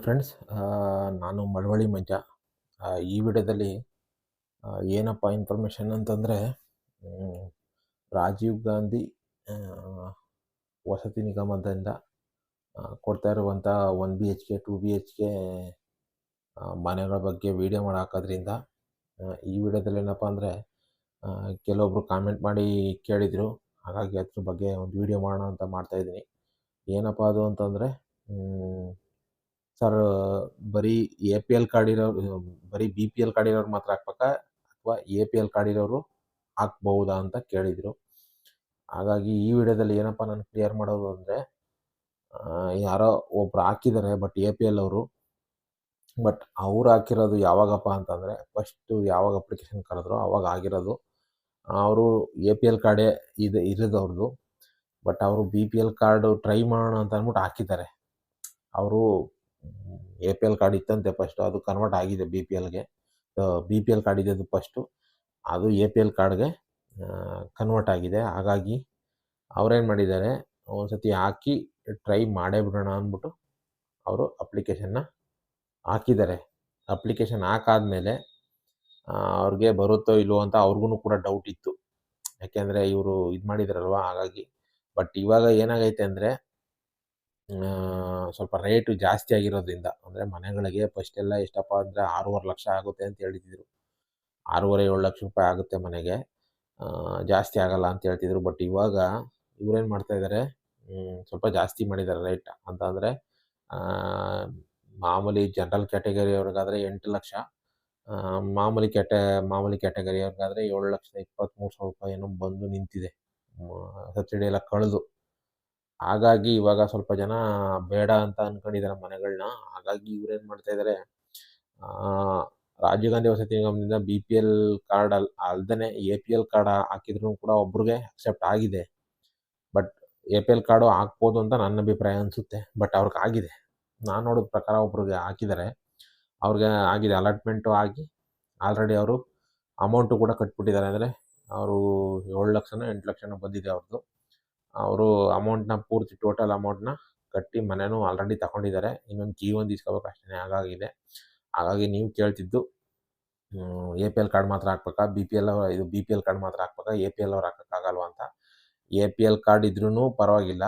Friends, ನಾನು ಮಳವಳ್ಳಿ ಮಂಜ. ಈ ವಿಡಿಯೋದಲ್ಲಿ ಏನಪ್ಪ ಇನ್ಫಾರ್ಮೇಷನ್ ಅಂತಂದರೆ, ರಾಜೀವ್ ಗಾಂಧಿ ಆ, ವಸತಿ ನಿಗಮದಿಂದ ಕೊಡ್ತಾ ಇರುವಂಥ 1 BHK 2 BHK ಮನೆಗಳ ಬಗ್ಗೆ ವಿಡಿಯೋ ಮಾಡಿ ಹಾಕೋದ್ರಿಂದ ಈ ವಿಡಿಯೋದಲ್ಲಿ ಏನಪ್ಪ ಅಂದರೆ ಕೆಲವೊಬ್ಬರು ಕಾಮೆಂಟ್ ಮಾಡಿ ಕೇಳಿದರು. ಹಾಗಾಗಿ ಅದ್ರ ಬಗ್ಗೆ ಒಂದು ವಿಡಿಯೋ ಮಾಡೋಣ ಅಂತ ಮಾಡ್ತಾಯಿದ್ದೀನಿ. ಏನಪ್ಪ ಅದು ಅಂತಂದರೆ, ಸರ್, ಬರೀ APL ಕಾರ್ಡ್ ಇರೋರು, ಬರೀ BPL ಕಾರ್ಡ್ ಇರೋರು ಮಾತ್ರ ಹಾಕ್ಬೇಕಾ ಅಥವಾ APL ಕಾರ್ಡ್ ಇರೋರು ಹಾಕ್ಬಹುದಾ ಅಂತ ಕೇಳಿದರು. ಹಾಗಾಗಿ ಈ ವಿಡಿಯೋದಲ್ಲಿ ಏನಪ್ಪ ನಾನು ಕ್ಲಿಯರ್ ಮಾಡೋದು ಅಂದರೆ, ಯಾರೋ ಒಬ್ರು ಹಾಕಿದ್ದಾರೆ APL ಅವರು. ಬಟ್ ಅವ್ರು ಹಾಕಿರೋದು ಯಾವಾಗಪ್ಪ ಅಂತಂದರೆ, ಫಸ್ಟು ಯಾವಾಗ ಅಪ್ಲಿಕೇಶನ್ ಕರೆದ್ರು ಅವಾಗ ಆಗಿರೋದು. ಅವರು APL ಕಾರ್ಡೇ ಇರೋದು ಅವ್ರದ್ದು. ಬಟ್ ಅವರು BPL ಕಾರ್ಡು ಟ್ರೈ ಮಾಡೋಣ ಅಂತ ಅಂದ್ಬಿಟ್ಟು ಹಾಕಿದ್ದಾರೆ. ಅವರು APL ಕಾರ್ಡ್ ಇತ್ತಂತೆ ಫಸ್ಟು, ಅದು ಕನ್ವರ್ಟ್ ಆಗಿದೆ BPLಗೆ. BPL ಕಾರ್ಡ್ ಇದ್ದದ್ದು ಫಸ್ಟು, ಅದು APL ಕಾರ್ಡ್ಗೆ ಕನ್ವರ್ಟ್ ಆಗಿದೆ. ಹಾಗಾಗಿ ಅವ್ರೇನು ಮಾಡಿದ್ದಾರೆ, ಒಂದು ಸತಿ ಹಾಕಿ ಟ್ರೈ ಮಾಡೇ ಬಿಡೋಣ ಅಂದ್ಬಿಟ್ಟು ಅವರು ಅಪ್ಲಿಕೇಶನ್ನ ಹಾಕಿದ್ದಾರೆ. ಅಪ್ಲಿಕೇಶನ್ ಹಾಕಾದ್ಮೇಲೆ ಅವ್ರಿಗೆ ಬರುತ್ತೋ ಇಲ್ವೋ ಅಂತ ಅವ್ರಿಗೂ ಕೂಡ ಡೌಟ್ ಇತ್ತು. ಯಾಕೆಂದರೆ ಇವರು ಇದು ಮಾಡಿದಾರಲ್ವ, ಹಾಗಾಗಿ. ಬಟ್ ಇವಾಗ ಏನಾಗೈತೆ ಅಂದರೆ, ಸ್ವಲ್ಪ ರೇಟು ಜಾಸ್ತಿ ಆಗಿರೋದ್ರಿಂದ, ಅಂದರೆ ಮನೆಗಳಿಗೆ ಫಸ್ಟೆಲ್ಲ ಎಷ್ಟಪ್ಪ ಅಂದರೆ 6.5 ಲಕ್ಷ ಆಗುತ್ತೆ ಅಂತ ಹೇಳಿದ್ರು. 6.5-7 ಲಕ್ಷ ರೂಪಾಯಿ ಆಗುತ್ತೆ ಮನೆಗೆ, ಜಾಸ್ತಿ ಆಗಲ್ಲ ಅಂತ ಹೇಳ್ತಿದ್ರು. ಬಟ್ ಇವಾಗ ಇವ್ರೇನು ಮಾಡ್ತಾಯಿದ್ದಾರೆ, ಸ್ವಲ್ಪ ಜಾಸ್ತಿ ಮಾಡಿದ್ದಾರೆ ರೇಟ್. ಅಂತಂದರೆ ಮಾಮೂಲಿ ಜನರಲ್ ಕ್ಯಾಟಗರಿಯವ್ರಿಗಾದರೆ 8 ಲಕ್ಷ, ಮಾಮೂಲಿ ಕ್ಯಾಟಗರಿಯವ್ರಿಗಾದರೆ 7,23,000 ರೂಪಾಯಿ ಏನೋ ಬಂದು ನಿಂತಿದೆ, ಸಬ್ಸಿಡಿ ಎಲ್ಲ ಕಳೆದು. ಹಾಗಾಗಿ ಇವಾಗ ಸ್ವಲ್ಪ ಜನ ಬೇಡ ಅಂತ ಅಂದ್ಕೊಂಡಿದ್ದಾರೆ ಮನೆಗಳನ್ನ. ಹಾಗಾಗಿ ಇವ್ರೇನು ಮಾಡ್ತಾಯಿದ್ದಾರೆ, ರಾಜೀವ್ ಗಾಂಧಿ ವಸತಿ ನಿಗಮದಿಂದ BPL ಕಾರ್ಡ್ ಅಲ್ದೇ APL ಕಾರ್ಡ್ ಹಾಕಿದ್ರು ಕೂಡ ಒಬ್ರಿಗೆ ಅಕ್ಸೆಪ್ಟ್ ಆಗಿದೆ. ಬಟ್ APL ಕಾರ್ಡು ಹಾಕ್ಬೋದು ಅಂತ ನನ್ನ ಅಭಿಪ್ರಾಯ ಅನಿಸುತ್ತೆ. ಬಟ್ ಅವ್ರಿಗೆ ಆಗಿದೆ, ನಾನು ನೋಡಿದ ಪ್ರಕಾರ ಒಬ್ರಿಗೆ ಹಾಕಿದ್ದಾರೆ, ಅವ್ರಿಗೆ ಆಗಿದೆ. ಅಲಾಟ್ಮೆಂಟು ಆಗಿ ಆಲ್ರೆಡಿ ಅವರು ಅಮೌಂಟು ಕೂಡ ಕಟ್ಬಿಟ್ಟಿದ್ದಾರೆ. ಅಂದರೆ ಅವರು 7 ಲಕ್ಷನೋ 8 ಲಕ್ಷನೋ ಬಂದಿದೆ ಅವ್ರದ್ದು. ಅವರು ಅಮೌಂಟ್ನ ಪೂರ್ತಿ ಟೋಟಲ್ ಅಮೌಂಟ್ನ ಕಟ್ಟಿ ಮನೆಯೂ ಆಲ್ರೆಡಿ ತಗೊಂಡಿದ್ದಾರೆ. ಇನ್ನೊಂದು ಕೀ ಒಂದು ಇಸ್ಕೋಬೇಕು ಅಷ್ಟೇ, ಹಾಗಾಗಿದೆ. ಹಾಗಾಗಿ ನೀವು ಕೇಳ್ತಿದ್ದು APL ಕಾರ್ಡ್ ಮಾತ್ರ ಹಾಕ್ಬೇಕಾ, BPL ಕಾರ್ಡ್ ಮಾತ್ರ ಹಾಕ್ಬೇಕಾ, APL ಅವ್ರು ಹಾಕೋಕ್ಕಾಗಲ್ವ ಅಂತ. APL ಕಾರ್ಡ್ ಇದ್ರೂ ಪರವಾಗಿಲ್ಲ,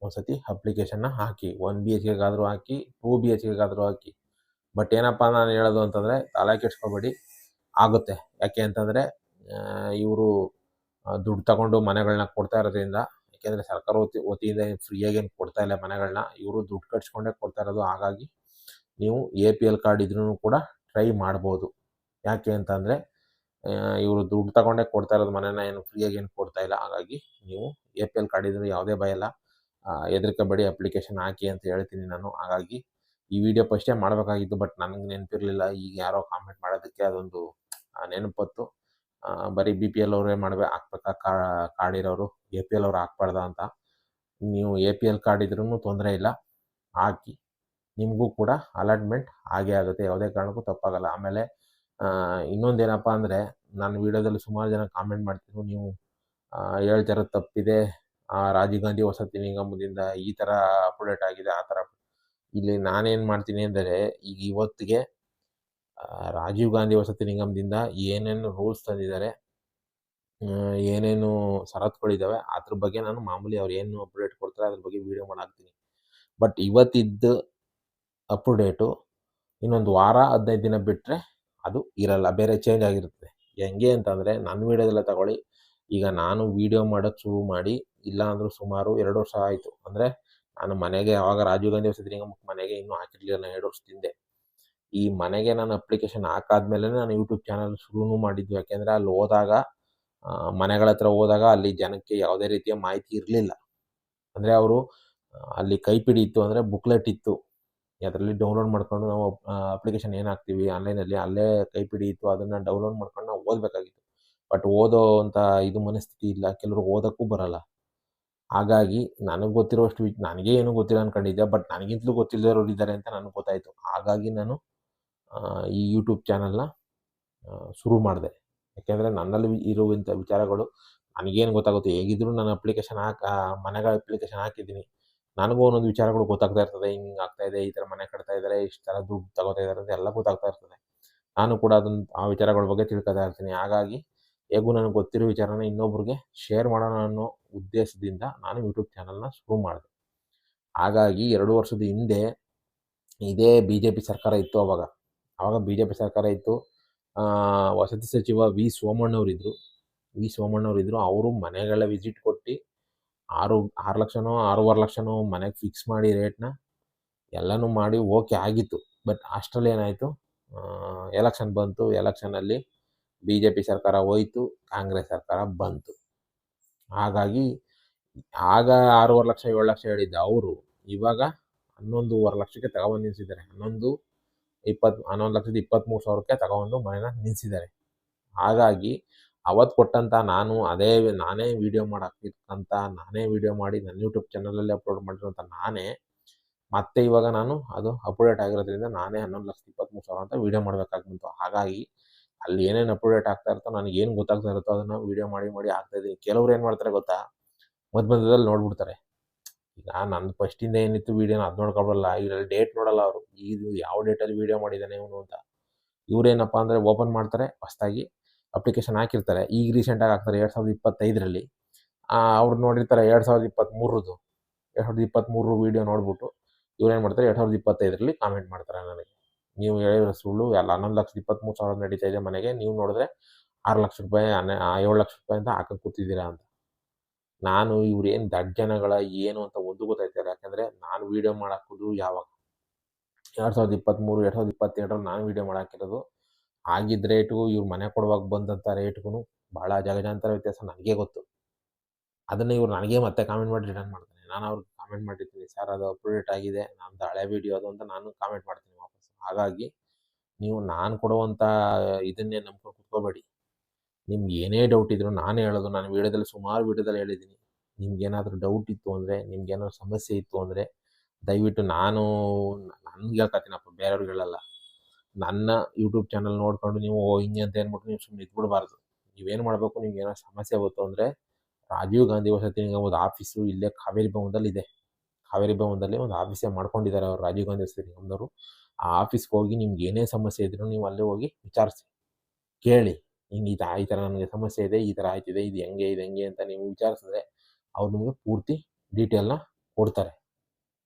ಒಂದು ಸತಿ ಅಪ್ಲಿಕೇಶನ್ನ ಹಾಕಿ. 1 BHKಗಾದರೂ ಹಾಕಿ, 2 BHKಗಾದರೂ ಹಾಕಿ. ಬಟ್ ಏನಪ್ಪ ನಾನು ಹೇಳೋದು ಅಂತಂದರೆ, ತಲೆ ಕೆಡಿಸ್ಕೋಬೇಡಿ, ಆಗುತ್ತೆ. ಯಾಕೆ ಅಂತಂದರೆ ಇವರು ದುಡ್ಡು ತಗೊಂಡು ಮನೆಗಳನ್ನ ಕೊಡ್ತಾ ಇರೋದ್ರಿಂದ. ಯಾಕೆಂದರೆ ಸರ್ಕಾರ ವತಿಯಿಂದ ಫ್ರೀಯಾಗೇನು ಕೊಡ್ತಾ ಇಲ್ಲ ಮನೆಗಳನ್ನ, ಇವರು ದುಡ್ಡು ಕಟ್ಸ್ಕೊಂಡೇ ಕೊಡ್ತಾ ಇರೋದು. ಹಾಗಾಗಿ ನೀವು APL ಕಾರ್ಡ್ ಇದ್ರೂ ಕೂಡ ಟ್ರೈ ಮಾಡ್ಬೋದು. ಯಾಕೆ ಅಂತಂದರೆ ಇವರು ದುಡ್ಡು ತಗೊಂಡೇ ಕೊಡ್ತಾ ಇರೋದು, ಮನೆನ ಏನು ಫ್ರೀಯಾಗಿ ಏನು ಕೊಡ್ತಾ ಇಲ್ಲ. ಹಾಗಾಗಿ ನೀವು APL ಕಾರ್ಡ್ ಇದ್ರೂ ಯಾವುದೇ ಭಯ ಇಲ್ಲ, ಹೆದರ್ಕೋಬೇಡಿ, ಅಪ್ಲಿಕೇಶನ್ ಹಾಕಿ ಅಂತ ಹೇಳ್ತೀನಿ ನಾನು. ಹಾಗಾಗಿ ಈ ವಿಡಿಯೋ ಫಸ್ಟೇ ಮಾಡಬೇಕಾಗಿತ್ತು, ಬಟ್ ನನಗೆ ನೆನಪಿರಲಿಲ್ಲ. ಈಗ ಯಾರೋ ಕಾಮೆಂಟ್ ಮಾಡೋದಕ್ಕೆ ಅದೊಂದು ನೆನಪತ್ತು. ಬರೀ BPL ಅವರೇ ಹಾಕ್ಬೇಕಾ ಕಾರ್ಡ್ ಇರೋರು, APL ಅವ್ರು ಹಾಕ್ಬಾರ್ದ ಅಂತ. ನೀವು APL ಕಾರ್ಡ್ ಇದ್ರೂ ತೊಂದರೆ ಇಲ್ಲ, ಹಾಕಿ. ನಿಮಗೂ ಕೂಡ ಅಲಾಟ್ಮೆಂಟ್ ಆಗೇ ಆಗುತ್ತೆ, ಯಾವುದೇ ಕಾರಣಕ್ಕೂ ತಪ್ಪಾಗಲ್ಲ. ಆಮೇಲೆ ಇನ್ನೊಂದೇನಪ್ಪ ಅಂದರೆ, ನಾನು ವಿಡಿಯೋದಲ್ಲಿ ಸುಮಾರು ಜನ ಕಾಮೆಂಟ್ ಮಾಡ್ತಿದ್ರು, ನೀವು ಹೇಳ್ತಿರೋದು ತಪ್ಪಿದೆ, ರಾಜೀವ್ ಗಾಂಧಿ ವಸತಿ ನಿಗಮದಿಂದ ಈ ಥರ ಅಪ್ಡೇಟ್ ಆಗಿದೆ, ಆ ಥರ. ಇಲ್ಲಿ ನಾನೇನು ಮಾಡ್ತೀನಿ ಅಂದರೆ, ಈಗ ಇವತ್ತಿಗೆ ರಾಜೀವ್ ಗಾಂಧಿ ವಸತಿ ನಿಗಮದಿಂದ ಏನೇನು ರೂಲ್ಸ್ ತಂದಿದ್ದಾರೆ, ಏನೇನು ಷರತ್ತುಗಳಿದ್ದಾವೆ, ಅದ್ರ ಬಗ್ಗೆ ನಾನು ಮಾಮೂಲಿ ಅವ್ರು ಏನು ಅಪ್ಡೇಟ್ ಕೊಡ್ತಾರೆ ಅದ್ರ ಬಗ್ಗೆ ವಿಡಿಯೋ ಮಾಡಾಕ್ತೀನಿ. ಬಟ್ ಇವತ್ತಿದ್ದು ಅಪ್ಡೇಟು ಇನ್ನೊಂದು ವಾರ 15 ದಿನ ಬಿಟ್ಟರೆ ಅದು ಇರಲ್ಲ, ಬೇರೆ ಚೇಂಜ್ ಆಗಿರುತ್ತೆ. ಹೆಂಗೆ ಅಂತಂದರೆ, ನನ್ನ ವೀಡಿಯೋದೆಲ್ಲ ತಗೊಳ್ಳಿ. ಈಗ ನಾನು ವೀಡಿಯೋ ಮಾಡೋಕ್ಕೆ ಶುರು ಮಾಡಿ ಇಲ್ಲ ಅಂದರೂ ಸುಮಾರು 2 ವರ್ಷ ಆಯಿತು. ಅಂದರೆ ನಾನು ಮನೆಗೆ ಯಾವಾಗ ರಾಜೀವ್ ಗಾಂಧಿ ವಸತಿ ನಿಗಮಕ್ಕೆ ಮನೆಗೆ ಇನ್ನೂ ಹಾಕಿರಲಿಲ್ಲ, 2 ವರ್ಷದ ಹಿಂದೆ. ಈ ಮನೆಗೆ ನಾನು ಅಪ್ಲಿಕೇಶನ್ ಹಾಕಾದ್ಮೇಲೆ ನಾನು ಯೂಟ್ಯೂಬ್ ಚಾನಲ್ ಶುರು ಮಾಡಿದ್ದು. ಯಾಕೆಂದರೆ ಅಲ್ಲಿ ಹೋದಾಗ, ಮನೆಗಳ ಹತ್ರ ಹೋದಾಗ ಅಲ್ಲಿ ಜನಕ್ಕೆ ಯಾವುದೇ ರೀತಿಯ ಮಾಹಿತಿ ಇರಲಿಲ್ಲ. ಅಂದರೆ ಅವರು ಅಲ್ಲಿ ಕೈಪಿಡಿ ಇತ್ತು, ಅಂದರೆ ಬುಕ್ಲೆಟ್ ಇತ್ತು, ಅದರಲ್ಲಿ ಡೌನ್ಲೋಡ್ ಮಾಡ್ಕೊಂಡು ನಾವು ಅಪ್ಲಿಕೇಶನ್ ಏನು ಹಾಕ್ತೀವಿ ಆನ್ಲೈನಲ್ಲಿ, ಅಲ್ಲೇ ಕೈಪಿಡಿ ಇತ್ತು, ಅದನ್ನು ಡೌನ್ಲೋಡ್ ಮಾಡ್ಕೊಂಡು ನಾವು ಓದಬೇಕಾಗಿತ್ತು. ಬಟ್ ಓದೋ ಅಂಥ ಇದು ಮನಸ್ಥಿತಿ ಇಲ್ಲ, ಕೆಲವ್ರಿಗೆ ಓದೋಕ್ಕೂ ಬರಲ್ಲ. ಹಾಗಾಗಿ ನನಗೆ ಗೊತ್ತಿರೋಷ್ಟು ನನಗೇ ಏನೂ ಗೊತ್ತಿಲ್ಲ ಅಂದ್ಕೊಂಡಿದ್ದೆ. ಬಟ್ ನನಗಿಂತಲೂ ಗೊತ್ತಿಲ್ಲದವ್ರು ಇದ್ದಾರೆ ಅಂತ ನನಗೆ ಗೊತ್ತಾಯಿತು. ಹಾಗಾಗಿ ನಾನು ಈ ಯೂಟ್ಯೂಬ್ ಚಾನಲ್ನ ಶುರು ಮಾಡಿದೆ. ಯಾಕೆಂದರೆ ನನ್ನಲ್ಲಿ ಇರುವಂಥ ವಿಚಾರಗಳು ನನಗೇನು ಗೊತ್ತಾಗುತ್ತೆ. ಹೇಗಿದ್ದರೂ ನಾನು ಅಪ್ಲಿಕೇಶನ್ ಮನೆಗಳ ಅಪ್ಲಿಕೇಶನ್ ಹಾಕಿದ್ದೀನಿ, ನನಗೂ ಒಂದೊಂದು ವಿಚಾರಗಳು ಗೊತ್ತಾಗ್ತಾ ಇರ್ತದೆ. ಹಿಂಗೆ ಆಗ್ತಾ ಇದೆ, ಈ ಥರ ಮನೆ ಕಟ್ತಾ ಇದ್ದಾರೆ, ಇಷ್ಟು ಥರ ದುಡ್ಡು ತಗೋತಾ ಇದ್ದಾರೆ ಅಂತ ಎಲ್ಲ ಗೊತ್ತಾಗ್ತಾ ಇರ್ತದೆ. ನಾನು ಕೂಡ ಆ ವಿಚಾರಗಳ ಬಗ್ಗೆ ತಿಳ್ಕೊತಾ ಇರ್ತೀನಿ. ಹಾಗಾಗಿ ಹೇಗೂ ನನಗೆ ಗೊತ್ತಿರೋ ವಿಚಾರನ ಇನ್ನೊಬ್ರಿಗೆ ಶೇರ್ ಮಾಡೋಣ ಅನ್ನೋ ಉದ್ದೇಶದಿಂದ ನಾನು ಯೂಟ್ಯೂಬ್ ಚಾನಲ್‌ನ ಶುರು ಮಾಡಿದೆ. ಹಾಗಾಗಿ 2 ವರ್ಷದ ಹಿಂದೆ ಇದೇ BJP ಸರ್ಕಾರ ಇತ್ತು ಅವಾಗ. BJP ಸರ್ಕಾರ ಇತ್ತು. ವಸತಿ ಸಚಿವ ವಿ. ಸೋಮಣ್ಣವರಿದ್ದರು. ಅವರು ಮನೆಗಳ ವಿಸಿಟ್ ಕೊಟ್ಟು 6 ಲಕ್ಷನೋ 6.5 ಲಕ್ಷನೋ ಮನೆಗೆ ಫಿಕ್ಸ್ ಮಾಡಿ ರೇಟ್‌ನ ಎಲ್ಲನೂ ಮಾಡಿ ಓಕೆ ಆಗಿತ್ತು. ಬಟ್ ಅಷ್ಟರಲ್ಲಿ ಏನಾಯಿತು, ಎಲೆಕ್ಷನ್ ಬಂತು. ಎಲೆಕ್ಷನಲ್ಲಿ BJP ಸರ್ಕಾರ ಹೋಯಿತು, ಕಾಂಗ್ರೆಸ್ ಸರ್ಕಾರ ಬಂತು. ಹಾಗಾಗಿ ಆಗ 6.5 ಲಕ್ಷ 7 ಲಕ್ಷ ಹೇಳಿದ್ದ ಅವರು ಇವಾಗ 11.5 ಲಕ್ಷಕ್ಕೆ ತಗೊಬಂದು ನಿಲ್ಲಿಸಿದ್ದಾರೆ. 11,23,000ಕ್ಕೆ ತಗೊಬಂದು ಮನೆನ ನಿಲ್ಲಿಸಿದ್ದಾರೆ. ಹಾಗಾಗಿ ಅವತ್ತು ಕೊಟ್ಟಂಥ ನಾನೇ ವೀಡಿಯೋ ನಾನೇ ವೀಡಿಯೋ ಮಾಡಿ ನನ್ನ ಯೂಟ್ಯೂಬ್ ಚಾನಲಲ್ಲಿ ಅಪ್ಲೋಡ್ ಮಾಡಿರೋಂಥ ಮತ್ತೆ ಇವಾಗ ನಾನು ಅದು ಅಪ್ಡೇಟ್ ಆಗಿರೋದ್ರಿಂದ ನಾನೇ 11,23,000 ಅಂತ ವೀಡಿಯೋ ಮಾಡಬೇಕಾಗಿ ಬಂತು. ಹಾಗಾಗಿ ಅಲ್ಲಿ ಏನೇನು ಅಪ್ಡೇಟ್ ಆಗ್ತಾ ಇರುತ್ತೋ, ನನಗೇನು ಗೊತ್ತಾಗ್ತಾ ಇರುತ್ತೋ ಅದನ್ನು ವೀಡಿಯೋ ಮಾಡಿ ಆಗ್ತಾಯಿದ್ದೀನಿ. ಕೆಲವ್ರು ಏನು ಮಾಡ್ತಾರೆ ಗೊತ್ತಾ, ಮಧ್ಯದಲ್ಲಿ ನೋಡ್ಬಿಡ್ತಾರೆ. ಈಗ ನಂದು ಫಸ್ಟಿಂದ ಏನಿತ್ತು ವೀಡಿಯೋನ ಅದು ನೋಡ್ಕೊಬಲ್ಲ, ಇದರಲ್ಲಿ ಡೇಟ್ ನೋಡಲ್ಲ ಅವರು, ಇದು ಯಾವ ಡೇಟಲ್ಲಿ ವೀಡಿಯೋ ಮಾಡಿದ್ದಾನೆ ಇವನು ಅಂತ. ಇವರೇನಪ್ಪ ಅಂದರೆ ಓಪನ್ ಮಾಡ್ತಾರೆ, ಹೊಸದಾಗಿ ಅಪ್ಲಿಕೇಶನ್ ಹಾಕಿರ್ತಾರೆ. ಈಗ ರೀಸೆಂಟಾಗಿ ಹಾಕ್ತಾರೆ 2025ರಲ್ಲಿ. ಅವ್ರು ನೋಡಿರ್ತಾರೆ 2023 ವೀಡಿಯೋ ನೋಡ್ಬಿಟ್ಟು ಇವ್ರೇನು ಮಾಡ್ತಾರೆ 2025ರಲ್ಲಿ ಕಾಮೆಂಟ್ ಮಾಡ್ತಾರೆ ನನಗೆ, ನೀವು ಹೇಳಿರೋ ಸುಳ್ಳು, ಎಲ್ಲ 11,23,000 ನಡೀತಾ ಇದೆ ಮನೆಗೆ, ನೀವು ನೋಡಿದ್ರೆ 6 ಲಕ್ಷ ರೂಪಾಯಿ 7 ಲಕ್ಷ ರೂಪಾಯಿ ಅಂತ ಹಾಕಕ್ಕೆ ಕೂತಿದ್ದೀರಾ ಅಂತ. ನಾನು ಇವ್ರೇನು ದಡ್ಡ ಜನಗಳ ಏನು ಅಂತ ಒಂದು ಗೊತ್ತಾಯ್ತಿಲ್ಲ. ಯಾಕಂದರೆ ನಾನು ವೀಡಿಯೋ ಮಾಡಾಕೋದು ಯಾವಾಗ 2023 2022ರಲ್ಲಿ ನಾನು ವೀಡಿಯೋ ಮಾಡಾಕಿರೋದು. ಆಗಿದ್ದ ರೇಟ್ಗೂ ಇವ್ರು ಮನೆ ಕೊಡುವಾಗ ಬಂದಂಥ ರೇಟ್ಗೂ ಭಾಳ ಜಗಜಾಂತರ ವ್ಯತ್ಯಾಸ ನನಗೆ ಗೊತ್ತು. ಅದನ್ನು ಇವ್ರು ನನಗೆ ಮತ್ತೆ ಕಾಮೆಂಟ್ ಮಾಡಿ ರಿಟರ್ನ್ ಮಾಡ್ತಾರೆ. ನಾನು ಅವ್ರಿಗೆ ಕಾಮೆಂಟ್ ಮಾಡಿರ್ತೀನಿ, ಸರ್ ಅದು ಅಪ್ಡೇಟ್ ಆಗಿದೆ, ನಮ್ಮದು ಹಳೆ ವೀಡಿಯೋ ಅದು ಅಂತ ನಾನು ಕಾಮೆಂಟ್ ಮಾಡ್ತೀನಿ ವಾಪಸ್. ಹಾಗಾಗಿ ನೀವು ನಾನು ಕೊಡುವಂಥ ಇದನ್ನೇ ನಂಬ್ಕೊಂಡು ಕುತ್ಕೋಬೇಡಿ. ನಿಮ್ಗೆ ಏನೇ ಡೌಟ್ ಇದ್ದರೂ ನಾನೇ ಹೇಳೋದು. ನಾನು ಸುಮಾರು ವೀಡಿಯೋದಲ್ಲಿ ಹೇಳಿದ್ದೀನಿ. ನಿಮ್ಗೇನಾದರೂ ಡೌಟ್ ಇತ್ತು ಅಂದರೆ, ನಿಮ್ಗೇನಾದ್ರು ಸಮಸ್ಯೆ ಇತ್ತು ಅಂದರೆ ದಯವಿಟ್ಟು ನನಗೆ ಹೇಳ್ಕೊತೀನಪ್ಪ, ಬೇರೆಯವ್ರಿಗೆ ಹೇಳಲ್ಲ. ನನ್ನ ಯೂಟ್ಯೂಬ್ ಚಾನಲ್ ನೋಡ್ಕೊಂಡು ನೀವು ಹಿಂಗೆ ಅಂತ ಅಂದ್ಬಿಟ್ಟು ನೀವು ಸುಮ್ಮನೆ ಇದ್ಬಿಡಬಾರ್ದು. ನೀವೇನು ಮಾಡಬೇಕು, ನಿಮ್ಗೆ ಏನೋ ಸಮಸ್ಯೆ ಬಂತು ಅಂದರೆ ರಾಜೀವ್ ಗಾಂಧಿ ವಸತಿ ನಿಗಮದ ಆಫೀಸು ಇಲ್ಲೇ ಕಾವೇರಿ ಭವನದಲ್ಲಿ ಇದೆ. ಕಾವೇರಿ ಭವನದಲ್ಲಿ ಒಂದು ಆಫೀಸೇ ಮಾಡ್ಕೊಂಡಿದ್ದಾರೆ ಅವರು, ರಾಜೀವ್ ಗಾಂಧಿ ವಸತಿ ನಿಗಮದವರು. ಆ ಆಫೀಸ್ಗೆ ಹೋಗಿ ನಿಮ್ಗೆ ಏನೇ ಸಮಸ್ಯೆ ಇದ್ರೂ ನೀವು ಅಲ್ಲೇ ಹೋಗಿ ವಿಚಾರಿಸಿ, ಕೇಳಿ. ಹಿಂಗೆ ಈ ಥರ ನನಗೆ ಸಮಸ್ಯೆ ಇದೆ, ಈ ಥರ ಆಯ್ತಿದೆ, ಇದು ಹೆಂಗೆ ಅಂತ ನೀವು ವಿಚಾರಿಸಿದ್ರೆ ಅವ್ರು ನಿಮಗೆ ಪೂರ್ತಿ ಡೀಟೇಲ್ನ ಕೊಡ್ತಾರೆ.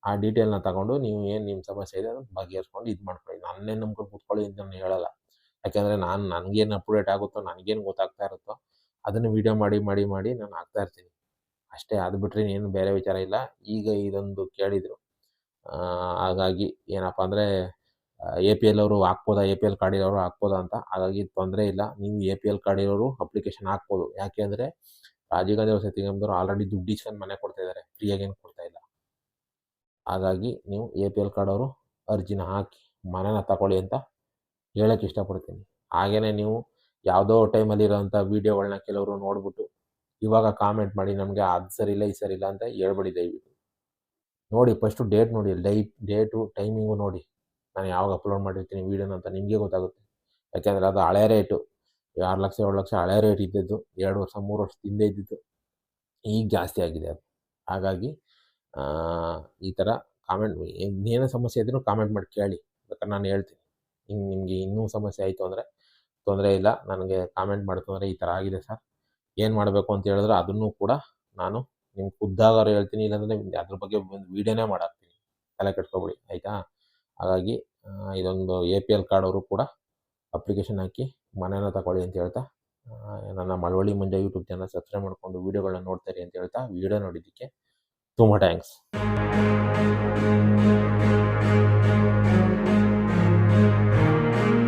ಆ ಡೀಟೇಲ್ನ ತಗೊಂಡು ನೀವು ಏನು ನಿಮ್ಮ ಸಮಸ್ಯೆ ಇದೆ ಅದನ್ನು ಬಗೆಹರಿಸ್ಕೊಂಡು ಇದು ಮಾಡ್ಕೊಳ್ಳಿ. ನನ್ನೇ ನಂಬ್ಕೊಂಡು ಕೂತ್ಕೊಳ್ಳಿ ಅಂತ ನಾನು ಹೇಳಲ್ಲ. ಯಾಕೆಂದರೆ ನನಗೇನು ಅಪ್ಡೇಟ್ ಆಗುತ್ತೋ, ನನಗೇನು ಗೊತ್ತಾಗ್ತಾ ಇರುತ್ತೋ ಅದನ್ನು ವೀಡಿಯೋ ಮಾಡಿ ನಾನು ಹಾಕ್ತಾ ಇರ್ತೀನಿ ಅಷ್ಟೇ. ಅದು ಬಿಟ್ಟರೆ ಏನು ಬೇರೆ ವಿಚಾರ ಇಲ್ಲ. ಈಗ ಇದೊಂದು ಕೇಳಿದರು, ಹಾಗಾಗಿ ಏನಪ್ಪ ಅಂದರೆ APL ಅವರು ಹಾಕ್ಬೋದಾ, APL ಕಾರ್ಡ್ ಇರೋರು ಹಾಕ್ಬೋದಾ ಅಂತ. ಹಾಗಾಗಿ ತೊಂದರೆ ಇಲ್ಲ, ನೀವು APL ಕಾರ್ಡ್ ಇರೋರು ಅಪ್ಲಿಕೇಶನ್ ಹಾಕ್ಬೋದು. ಯಾಕೆ ಅಂದರೆ ರಾಜೀವ್ ಗಾಂಧಿ ವಸತಿ ನಿಗಮದವರು ಆಲ್ರೆಡಿ ದುಡ್ಡು ಇಸ್ಕೊಂಡು ಮನೆ ಕೊಡ್ತಾಯಿದ್ದಾರೆ, ಫ್ರೀಯಾಗೇನು ಕೊಡ್ತಾ ಇಲ್ಲ. ಹಾಗಾಗಿ ನೀವು APL ಕಾರ್ಡ್ ಅವರು ಅರ್ಜಿನ ಹಾಕಿ ಮನೆನ ತಗೊಳ್ಳಿ ಅಂತ ಹೇಳೋಕ್ಕೆ ಇಷ್ಟಪಡ್ತೀನಿ. ಹಾಗೆಯೇ ನೀವು ಯಾವುದೋ ಟೈಮಲ್ಲಿರೋಂಥ ವೀಡಿಯೋಗಳನ್ನ ಕೆಲವರು ನೋಡಿಬಿಟ್ಟು ಇವಾಗ ಕಾಮೆಂಟ್ ಮಾಡಿ ನಮಗೆ ಅದು ಸರಿಯಿಲ್ಲ ಇದು ಸರಿಯಿಲ್ಲ ಅಂತ ಹೇಳ್ಬೇಡಿ ದಯವಿಟ್ಟು. ನೋಡಿ, ಫಸ್ಟು ಡೇಟ್ ನೋಡಿ, ಡೇಟು ಟೈಮಿಂಗು ನೋಡಿ, ನಾನು ಯಾವಾಗ ಅಪ್ಲೋಡ್ ಮಾಡಿರ್ತೀನಿ ವೀಡಿಯೋನ ಅಂತ ನಿಮಗೆ ಗೊತ್ತಾಗುತ್ತೆ. ಯಾಕೆಂದರೆ ಅದು ಹಳೆ ರೇಟು, 6 ಲಕ್ಷ 7 ಲಕ್ಷ ಹಳೆ ರೇಟ್ ಇದ್ದಿದ್ದು, 2 ವರ್ಷ 3 ವರ್ಷದ ಹಿಂದೆ ಇದ್ದಿದ್ದು, ಈಗ ಜಾಸ್ತಿ ಆಗಿದೆ ಅದು. ಹಾಗಾಗಿ ಈ ಥರ ಕಾಮೆಂಟ್, ಏನೇ ಸಮಸ್ಯೆ ಇದ್ದರೂ ಕಾಮೆಂಟ್ ಮಾಡಿ ಕೇಳಿ, ಬೇಕಾದ್ರೆ ನಾನು ಹೇಳ್ತೀನಿ. ನಿಮಗೆ ಇನ್ನೂ ಸಮಸ್ಯೆ ಆಯಿತು ಅಂದರೆ ತೊಂದರೆ ಇಲ್ಲ, ನನಗೆ ಕಾಮೆಂಟ್ ಮಾಡಿತು ಅಂದರೆ ಈ ಥರ ಆಗಿದೆ ಸರ್, ಏನು ಮಾಡಬೇಕು ಅಂತ ಹೇಳಿದ್ರೆ ಅದನ್ನು ಕೂಡ ನಾನು ನಿಮ್ಗೆ ಖುದ್ದಾಗಾರು ಹೇಳ್ತೀನಿ, ಇಲ್ಲಾಂದರೆ ಅದ್ರ ಬಗ್ಗೆ ಒಂದು ವೀಡಿಯೋನೇ ಮಾಡಾಕ್ತೀನಿ, ತಲೆ ಕೆಡಿಸ್ಕೋಬೇಡಿ ಆಯಿತಾ. ಹಾಗಾಗಿ ಇದೊಂದು APL ಕಾರ್ಡ್ ಅವರು ಕೂಡ ಅಪ್ಲಿಕೇಶನ್ ಹಾಕಿ ಮನೆನ ತಗೊಳ್ಳಿ ಅಂತ ಹೇಳ್ತಾ, ನನ್ನ ಮಳವಳ್ಳಿ ಮಂಜ ಯೂಟ್ಯೂಬ್ ಚಾನಲ್ ಸಬ್ಸ್ಕ್ರೈಬ್ ಮಾಡಿಕೊಂಡು ವೀಡಿಯೋಗಳನ್ನ ನೋಡ್ತಾರೆ ಅಂತ ಹೇಳ್ತಾ, ವೀಡಿಯೋ ನೋಡಿದ್ದಕ್ಕೆ ತುಂಬ ಥ್ಯಾಂಕ್ಸ್.